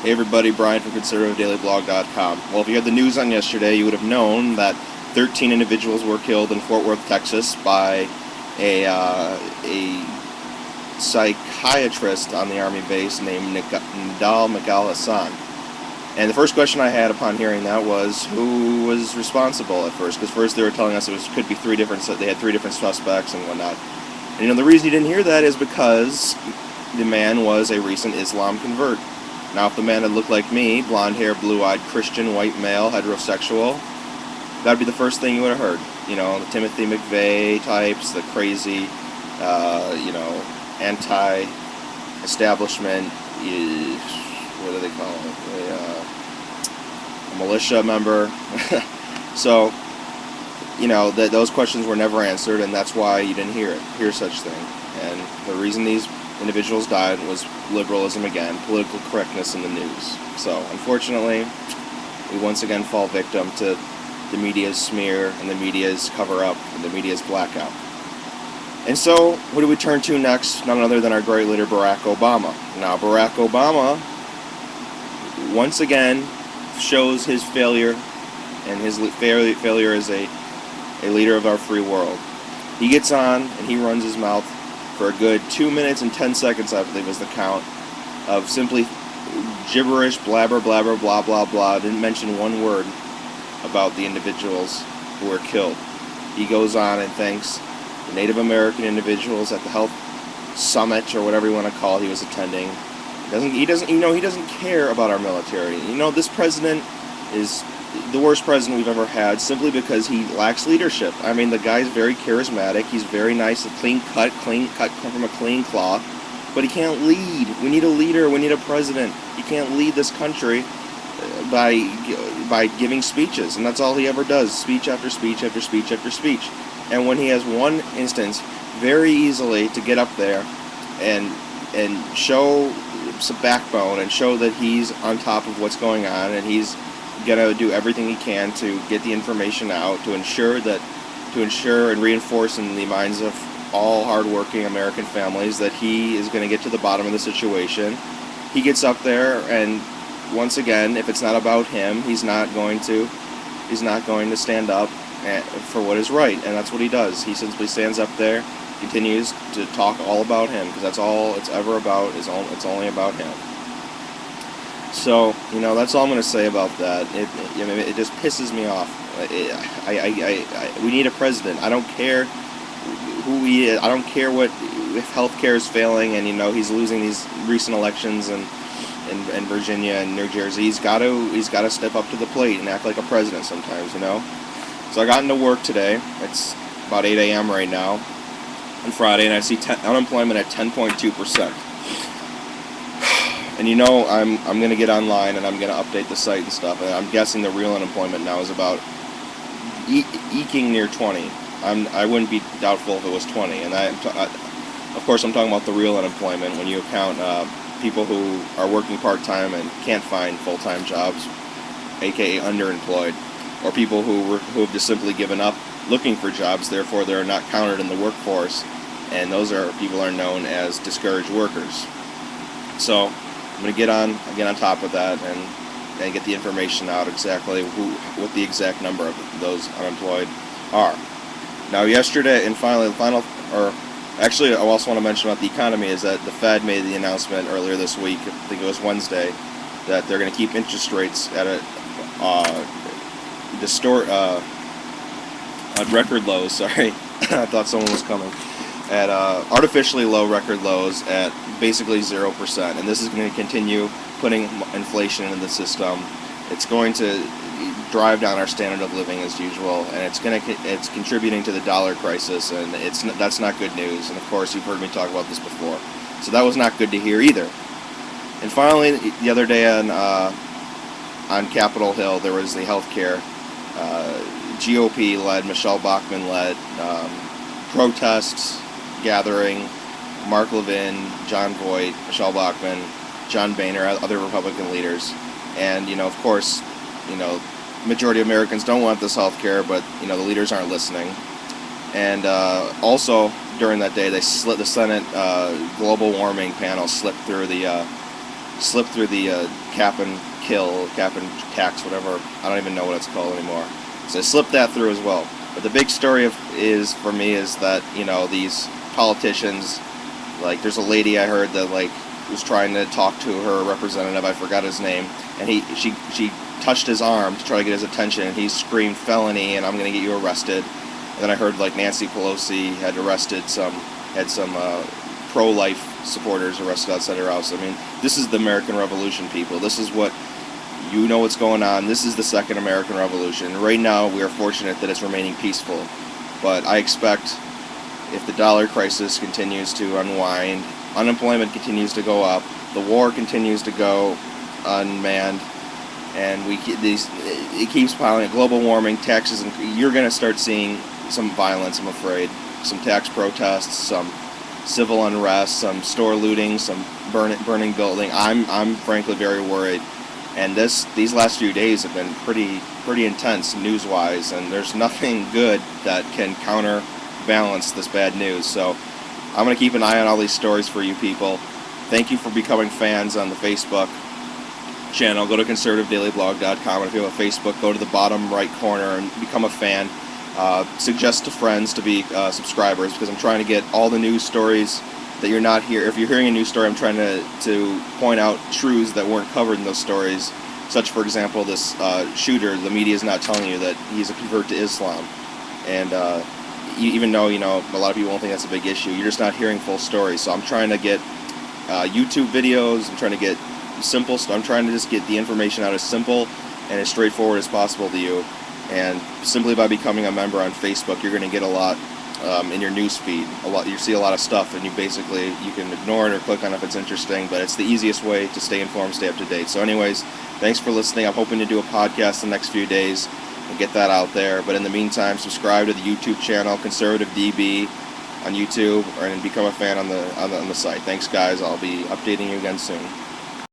Hey everybody, Brian from ConservativeDailyBlog.com. Well, if you had the news on yesterday, you would have known that 13 individuals were killed in Fort Worth, Texas by a psychiatrist on the Army base named Nidal Megal Hassan. And the first question I had upon hearing that was who was responsible at first, because first they were telling us they had three different suspects and whatnot. And the reason you didn't hear that is because the man was a recent Islam convert. Now, if the man had looked like me, blonde hair, blue-eyed, Christian, white male, heterosexual, that'd be the first thing you would have heard. The Timothy McVeigh types, the crazy, anti-establishment, what do they call it? A militia member. So, those questions were never answered, and that's why you didn't hear such thing. And the reason these individuals died was liberalism again, political correctness in the news. So, unfortunately, we once again fall victim to the media's smear and the media's cover-up and the media's blackout. And so, who do we turn to next? None other than our great leader, Barack Obama. Now, Barack Obama, once again, shows his failure, and his failure as a leader of our free world. He gets on, and he runs his mouth for a good 2 minutes and 10 seconds, I believe was the count, of simply gibberish, blabber, blabber, blah, blah, blah. Didn't mention one word about the individuals who were killed. He goes on and thanks the Native American individuals at the health summit, or whatever you want to call it, he was attending. He doesn't care about our military. This president is the worst president we've ever had, simply because he lacks leadership. I mean, the guy's very charismatic. He's very nice, clean cut from a clean cloth, but he can't lead. We need a leader. We need a president. He can't lead this country by giving speeches, and that's all he ever does: speech after speech after speech after speech. And when he has one instance, very easily to get up there and show some backbone and show that he's on top of what's going on, and he's gonna do everything he can to get the information out to ensure and reinforce in the minds of all hardworking American families that he is going to get to the bottom of the situation. He gets up there, and once again, if it's not about him, he's not going to stand up for what is right, and that's what he does. He simply stands up there, continues to talk all about him, because that's all it's ever about. It's only about him. So, that's all I'm going to say about that. It just pisses me off. We need a president. I don't care who he is. I don't care if healthcare is failing, and he's losing these recent elections in Virginia and New Jersey. He's got to step up to the plate and act like a president sometimes. So I got into work today. It's about 8 a.m. right now on Friday, and I see unemployment at 10.2%. And I'm going to get online and I'm going to update the site and stuff. And I'm guessing the real unemployment now is about eking near 20. I wouldn't be doubtful if it was 20. And of course, I'm talking about the real unemployment when you account people who are working part-time and can't find full-time jobs, aka underemployed, or people who have just simply given up looking for jobs. Therefore, they're not counted in the workforce, and those people are known as discouraged workers. So I'm going to get on top of that and get the information out exactly what the exact number of those unemployed are. Now, yesterday, and actually, I also want to mention about the economy is that the Fed made the announcement earlier this week, I think it was Wednesday, that they're going to keep interest rates at record lows. Sorry, I thought someone was coming. At artificially low record lows at basically 0%, and this is going to continue putting inflation into the system. It's going to drive down our standard of living as usual, and it's contributing to the dollar crisis, and that's not good news. And of course, you've heard me talk about this before, so that was not good to hear either. And finally, the other day on Capitol Hill, there was the healthcare GOP-led, Michelle Bachmann-led protests. Gathering, Mark Levin, John Voight, Michelle Bachmann, John Boehner, other Republican leaders. And, of course, majority of Americans don't want this health care, but, the leaders aren't listening. And also, during that day, the Senate global warming panel slipped through slipped through the cap and kill, cap and tax, whatever. I don't even know what it's called anymore. So I slipped that through as well. But the big story is for me is that, you know, these politicians, like there's a lady I heard that like was trying to talk to her representative, I forgot his name, and she touched his arm to try to get his attention, and he screamed felony and I'm going to get you arrested. And then I heard like Nancy Pelosi had some pro-life supporters arrested outside her house. I mean, this is the American Revolution, people. This is what, you know what's going on. This is the second American Revolution. Right now, we are fortunate that it's remaining peaceful. But I expect if the dollar crisis continues to unwind, unemployment continues to go up, the war continues to go unmanned, and it keeps piling up. Global warming, taxes, and you're going to start seeing some violence, I'm afraid. Some tax protests, some civil unrest, some store looting, some burning building. I'm frankly very worried. And these last few days have been pretty intense news-wise, and there's nothing good that can counterbalance this bad news. So I'm going to keep an eye on all these stories for you people. Thank you for becoming fans on the Facebook channel. Go to conservativedailyblog.com, and if you have a Facebook, go to the bottom right corner and become a fan. Suggest to friends to be subscribers, because I'm trying to get all the news stories that you're not here. If you're hearing a news story, I'm trying to point out truths that weren't covered in those stories. Such, for example, this shooter, the media is not telling you that he's a convert to Islam. And even though, you know, a lot of people won't think that's a big issue, you're just not hearing full stories. So I'm trying to get YouTube videos, I'm trying to get simple stuff. I'm trying to just get the information out as simple and as straightforward as possible to you. And simply by becoming a member on Facebook, you're going to get a lot in your news feed. You see a lot of stuff, and you can ignore it or click on it if it's interesting, but it's the easiest way to stay informed, stay up to date. So anyways, thanks for listening. I'm hoping to do a podcast the next few days and get that out there. But in the meantime, subscribe to the YouTube channel, Conservative DB on YouTube, and become a fan on the site. Thanks, guys. I'll be updating you again soon.